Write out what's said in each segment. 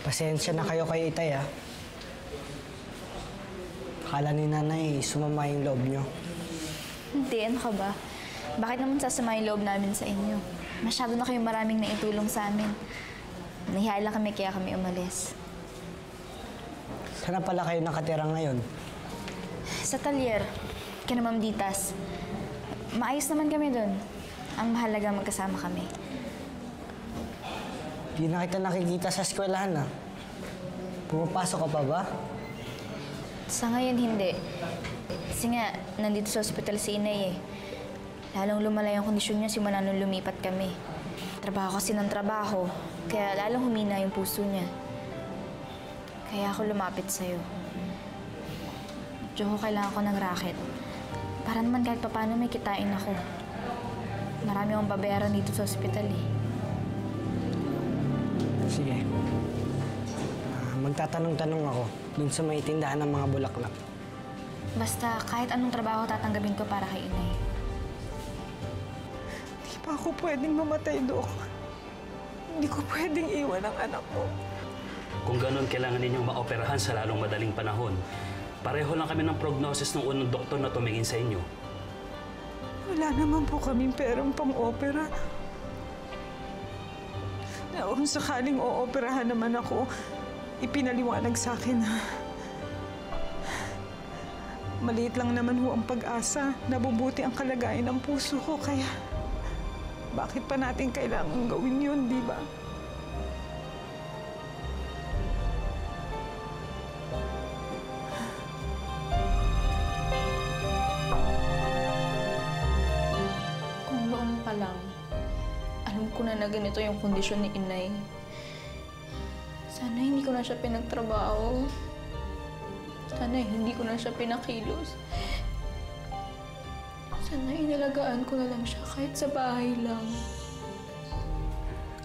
Pasensya na kayo kay Itay, ah. Akala ni Nanay, sumama yung loob nyo. Hindi, ano ka ba? Bakit naman sasama yung loob namin sa inyo? Masyado na kayong maraming naitulong sa amin. Nahiya lang kami kaya kami umalis. Saan pala kayo nakatira ngayon? Sa talyer, kina Ma'am Ditas. Maayos naman kami dun. Ang mahalaga magkasama kami. Di na kita nakikita sa eskwelahan, ah. Pumapasok ka pa ba? Sa ngayon, hindi. Kasi nga, nandito sa ospital si Inay eh. Lalong lumala yung kondisyon niya simula nung lumipat kami. Trabaho kasi ng trabaho, kaya lalong humina yung puso niya. Kaya ako lumapit sa'yo. Medyo kailangan ko ng racket. Para naman kahit paano may kitain ako. Marami akong babayaran dito sa ospital eh. Sige. Magtatanong-tanong ako dun sa may tindahan ng mga bulaklak. Basta kahit anong trabaho tatanggapin ko para kay Inay. Hindi pa ako pwedeng mamatay, Dok. Hindi ko pwedeng iwan ang anak ko. Kung ganun, kailangan ninyong maoperahan sa lalong madaling panahon. Pareho lang kami ng prognosis ng unang doktor na tumingin sa inyo. Wala naman po kaming perang pang-opera. Na kung sakaling ooperahan naman ako, ipinaliwanag sa akin na maliit lang naman ho ang pag-asa. Nabubuti ang kalagayan ng puso ko, kaya bakit pa natin kailangan gawin yun, di ba? Kung noon pa lang, alam ko na ganito yung kondisyon ni Inay. Sana hindi ko na siya pinagtrabaho. Sana hindi ko na siya pinakilos. Sana inalagaan ko na lang siya kahit sa bahay lang.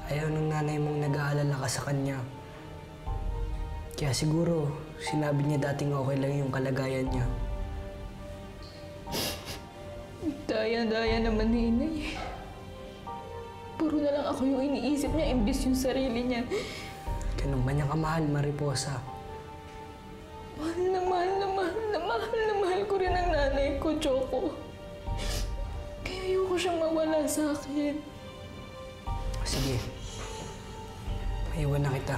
Ayaw ng nanay mong nag-aalala ka sa kanya. Kaya siguro, sinabi niya dating okay lang yung kalagayan niya. Daya-daya naman ni Inay. Puro na lang ako yung iniisip niya, imbis yung sarili niya. Ganun ba niya kamahal, Mariposa? Mahal na mahal na mahal na mahal na mahal ko rin ang nanay ko, Choco. Kaya ayoko siyang mawala sa akin. Sige. Maiwan na kita.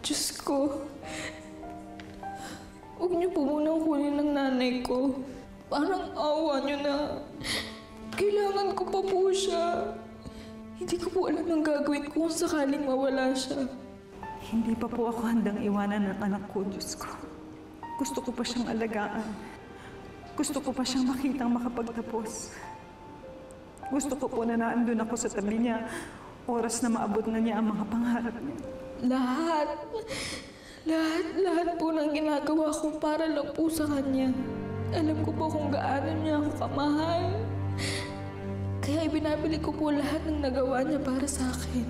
Diyos ko. Huwag niyo po munang kunin ng nanay ko. Parang awa niyo na. Kailangan ko pa po siya. Hindi ko po alam ang gagawin ko kung sakaling mawala siya. Hindi pa po ako handang iwanan ng anak ko, Diyos ko. Gusto ko pa siyang alagaan. Gusto ko pa siyang makitang makapagtapos. Gusto ko po na naandun ako sa tabi niya. Oras na maabot na niya ang mga pangarap niya. Lahat po ng ginagawa ko para lang po sa kanya. Alam ko po kung gaano niya ako kamahal. Kaya ibinabili ko po lahat ng nagawa niya para sa akin.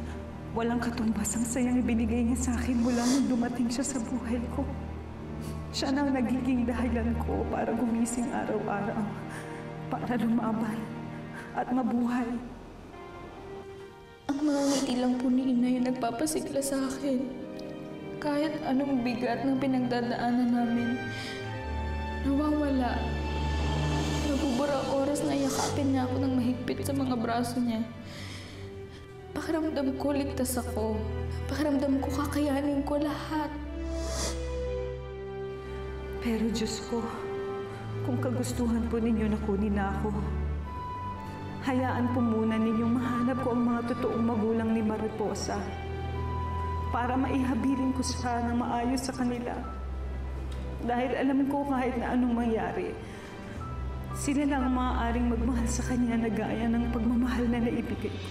Walang katumbas ang sayang ibinigay niya sa akin mula nung dumating siya sa buhay ko. Siya na ang nagiging dahilan ko para gumising araw-araw, para lumaban at mabuhay. Ang mga ngiti lang po ni Inay yung nagpapasigla sa akin. Kahit anong bigat ng pinagdadaanan namin, nawawala. Nabubura ang oras na yakapin niya ako ng mahigpit sa mga braso niya. Pakiramdam ko ligtas ako. Pakiramdam ko kakayanin ko lahat. Pero Diyos ko, kung kagustuhan po ninyo na kunin na ako, hayaan po muna ninyong mahanap ko ang mga totoong magulang ni Mariposa para maihabilin ko siya ng maayos sa kanila. Dahil alam ko kahit na anong mangyari, sila lang ang maaaring magmahal sa kanya na gaya ng pagmamahal na naibigay ko.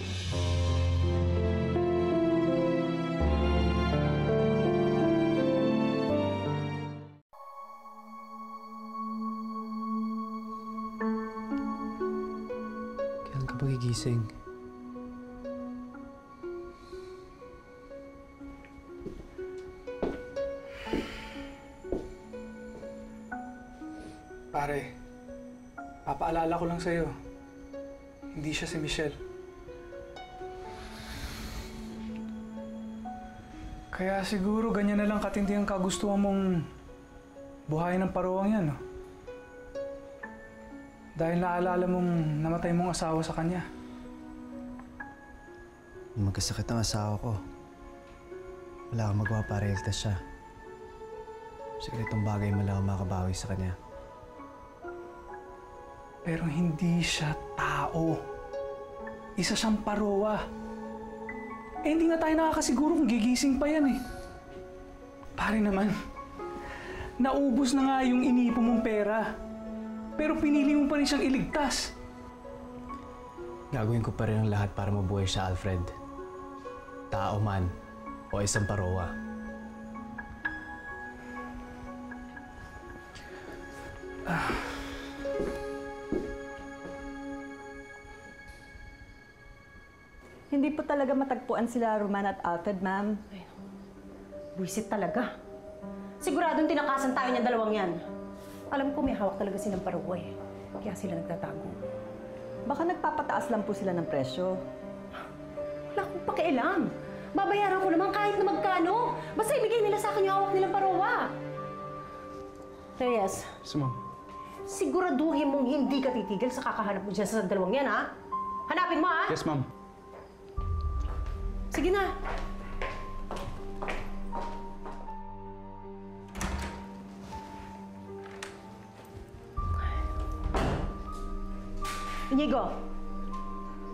Kailan ka magigising? Pare, papaalala ko lang sa'yo. Hindi siya si Michelle. Kaya siguro ganyan na lang katindi ang kagustuhan mong buhayin ng paruwang yan, no? Dahil naalala mong namatay mong asawa sa kanya. Magkasakit ang asawa ko. Wala akong magawa para iligtas siya. Sa ganitong bagay man lang ako makabawi sa kanya. Pero hindi siya tao. Isa siyang paruwa. Eh, hindi nga tayo nakakasiguro kung gigising pa yan eh. Pare naman, naubos na nga yung inipo mong pera. Pero pinili mo pa rin siyang iligtas. Gagawin ko pa rin ang lahat para mabuhay siya, Alfred. Tao man o isang paruwa. Hindi po talaga matagpuan sila Roman at Alfred, ma'am. Buisit talaga. Siguradong tinakasan tayo niya dalawang yan. Alam ko may hawak talaga silang paruwa eh. Kaya sila nagtatago. Baka nagpapataas lang po sila ng presyo. Wala akong pakialam. Babayaran ko naman kahit na magkano. Basta ibigay nila sa akin yung hawak nilang paruwa. Reyes, Ma'am. siguraduhin mong hindi ka titigil sa kakahanap mo dyan sa dalawang yan, ha? Hanapin mo, ha? Yes, ma'am. Sige na. Inigo,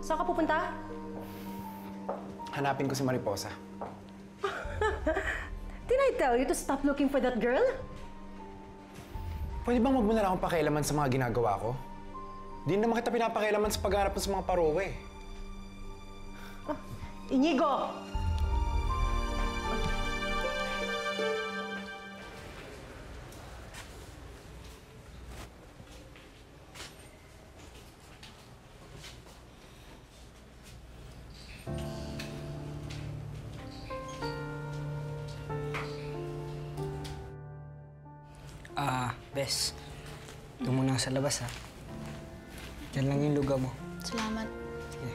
saan ka pupunta? Hanapin ko si Mariposa. Did I tell you to stop looking for that girl? Pwede bang wag mo na lang akong pakialaman sa mga ginagawa ko? Di naman kita pinapakialaman sa pagharap mo sa mga paruwa eh. Inigo! Bes. Ito muna sa labas, ha? Diyan lang yung lugar mo. Salamat. Sige.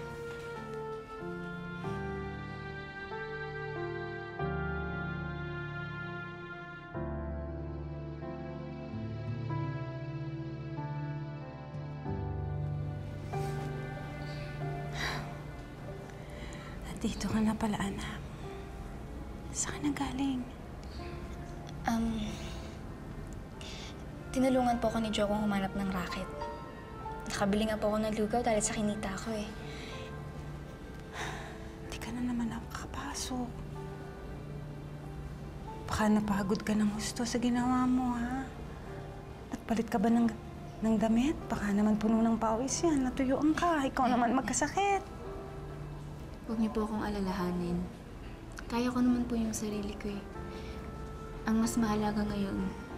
Dito ka na pala, anak. Saan ka na galing? Tinulungan po ako ni Joe kung humanap ng racket. Nakabili nga po ako ng lugaw dahil sa kinita ko eh. Di ka na naman nakakapasok. Baka napagod ka ng gusto sa ginawa mo, ha? Nagpalit ka ba ng damit? Baka naman puno ng pawis yan. Natuyuan ka. Ikaw naman magkasakit. Huwag niyo po akong alalahanin. Kaya ko naman po yung sarili ko eh. Ang mas mahalaga ngayon,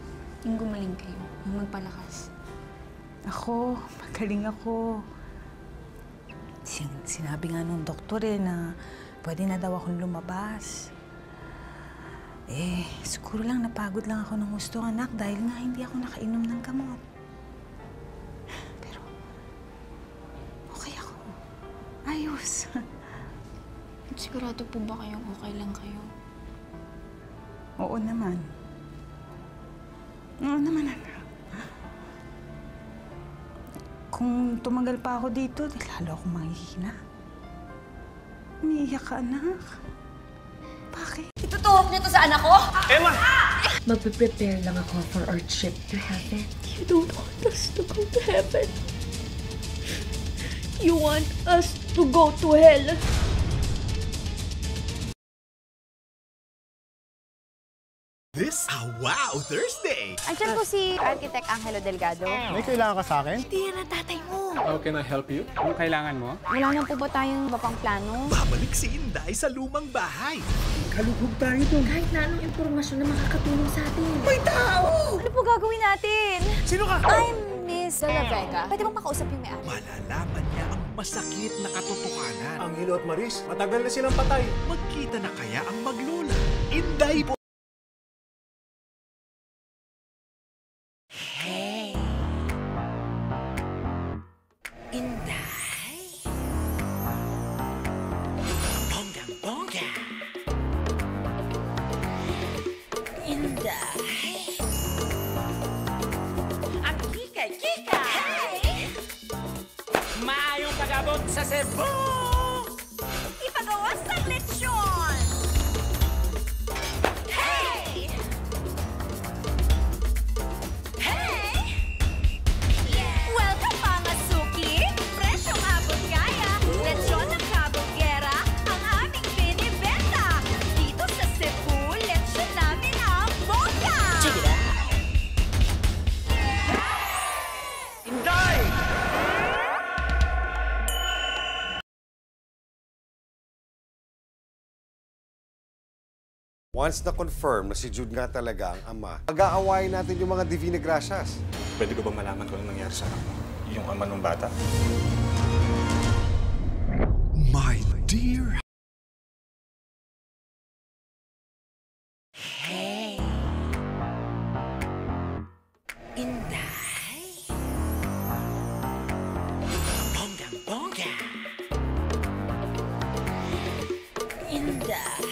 yung gumaling kayo, yung magpalakas. Ako, magaling ako. Sinabi nga nung doktor eh na pwede na daw akong lumabas. Eh, siguro lang napagod lang ako ng gusto, anak, dahil nga hindi ako nakainom ng gamot. Pero, okay ako. Ayos. Sigurado po ba kayong okay lang kayo? Oo naman. Oo naman, anak. Kung tumagal pa ako dito, lalo akong mahihina. Umiiyak ka, anak. Bakit? Itutuhok niyo to sa anak ko? Emma! Magpe-prepare lang ako for our trip to heaven. You don't want us to go to heaven. You want us to go to hell. This Wow Thursday! Andiyan po si Architect Angelo Delgado. May kailangan ka sa akin? Hindi yan ang tatay mo. How can I help you? Anong kailangan mo? Wala na po ba tayong iba pang plano? Babalik si Inday sa lumang bahay. Kalugog tayo doon. Kahit na anong impormasyon na makakatulong sa atin. Ano po gagawin natin? Sino ka? I'm Miss De La Vega. Pwede bang makausap yung may-ari? Malalaman niya ang masakit na katotohanan. Angelo at Maris, matagal na silang patay. Magkita na kaya ang maglola? Inday po. Inday. Ang kikay-kikay. Maayong pag-abot sa Cebu. Ipagawas ng lechon. Hey! Hey! Welcome mga suki! Presyong abot kaya, lechon ng kabugera, ang aming binibenta. Dito sa Cebu, lechon namin ang boka! Check it out. Inday! Once na-confirm na si Jude nga talaga ang ama, pag-aawayin natin yung mga Divina Gracias. Pwede ko ba malaman kung anong nangyari sa anak mo? Yung ama ng bata? My dear. Hey! Inday! Bonggang-bongga! Inday!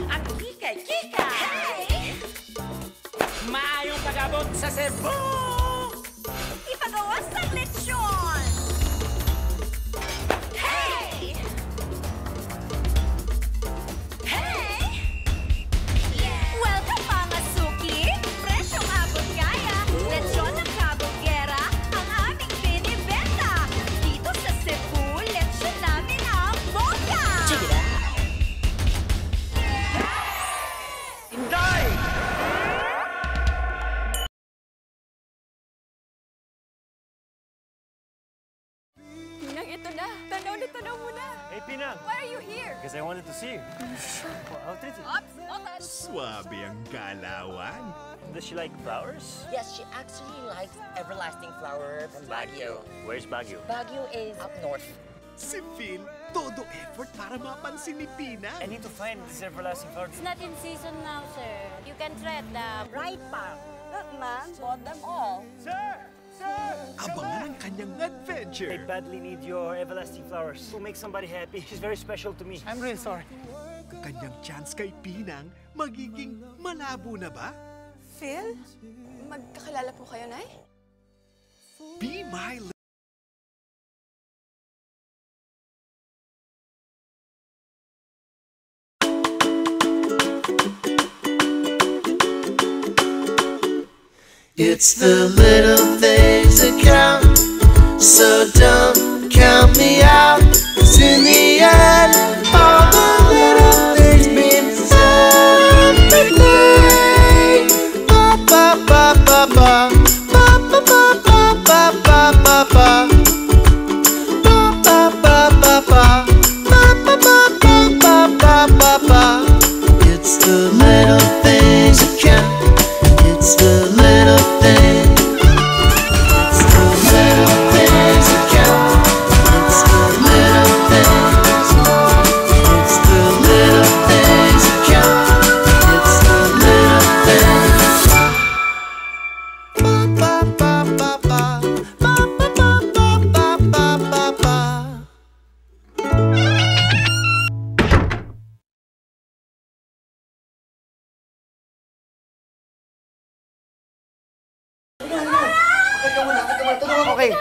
Ang kikay-kikay! Maayong pag-abot sa Cebu! Ipagawas ng lechon. Hey! Hey! Welcome mga suki! Presyong abot kaya, lechon ng kabugera, ang aming binibenta. Dito sa Cebu, lechon namin ang boka! Check it out! Inday! Pinang, ito na. Tanaw mo na. Hey, Pinang. Why are you here? Because I wanted to see you. Well, how did you? Oops, no touch. Swabe ang galawan. Does she like flowers? Yes, she actually likes everlasting flower from Baguio. Where's Baguio? Baguio is up north. Si Phil, todo effort para mapansin ni Pina. I need to find this everlasting flower. It's not in season now, sir. You can try at the right park. Not man, bought them all. Sir! Sir! Abangan ang kanyang adventure. I badly need your everlasting flowers to make somebody happy. She's very special to me. I'm really sorry. Kanyang chance kay Pinang magiging malabo na ba? Phil? Magkakilala po kayo, Nay? Be my It's the little things that count, so don't count me out. 'Cause in the end, all the little things mean something. Ba ba ba ba ba, ba ba ba ba ba ba ba ba. Ba ba ba ba ba, ba ba ba ba ba ba ba ba. It's the little things that count. It's the little things. It's the little things that count. It's the little things. It's the little things that count. It's the little things. Ba ba ba ba ba ba ba ba ba ba ba ba. Okay.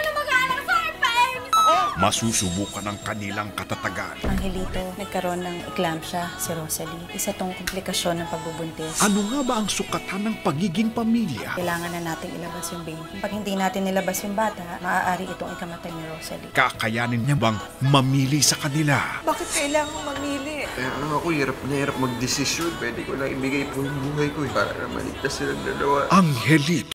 Masusubukan ang kanilang katatagan. Angelito, nagkaroon ng eclampsia si Rosalie. Isa tong komplikasyon ng pagbubuntis. Ano nga ba ang sukatan ng pagiging pamilya? Kailangan na natin ilabas yung baby. Pag hindi natin nilabas yung bata, maaari itong ikamatay ni Rosalie. Kakayanin niya bang mamili sa kanila? Bakit kailangan mamili? Ano ako, hirap na hirap magdesisyon. Pwede ko lang ibigay po yung buhay ko para na maligtas silang dalawa. Angelito.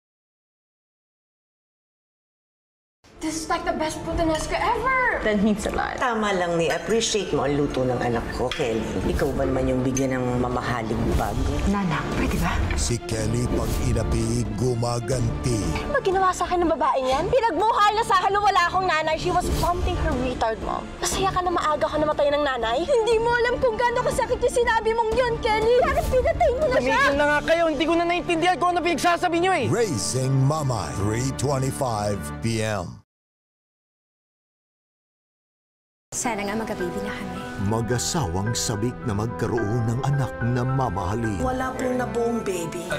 This is like the best puttanesca ever! That means a lot. Tama lang ni appreciate mo ang luto ng anak ko, Kelly. Ikaw ba naman yung bigyan ng mamahaling bago? Nana, pwede ba? Si Kelly pag inapi, gumaganti. Ano ba ginawa sa akin ng babaeng yan? Pinagmuhal na sa akin na wala akong nanay. She was something her retard, mom. Masaya ka na maaga ka namatay ng nanay? Hindi mo alam kung gaano kasakit yung sinabi mong yun, Kelly. Bakit pinatay mo na siya? Tumigil na nga kayo. Hindi ko na naintindihan kung ano pinagsasabi niyo eh. Raising Mamay, 3:25 p.m. Sana nga magka-baby na kami. Mag-asawang sabik na magkaroon ng anak na mamahalin. Wala pong nabuong baby.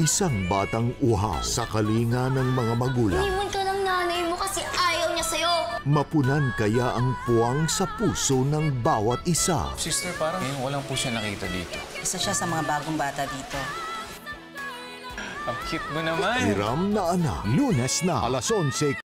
Isang batang uhaw sa kalinga ng mga magulang. Iniwan ka ng nanay mo kasi ayaw niya sa'yo. Mapunan kaya ang puwang sa puso ng bawat isa. Sister, parang ngayon walang po siya nakita dito. Isa siya sa mga bagong bata dito. Ang cute mo naman. Hiram na anak. Lunes na, alas 11:15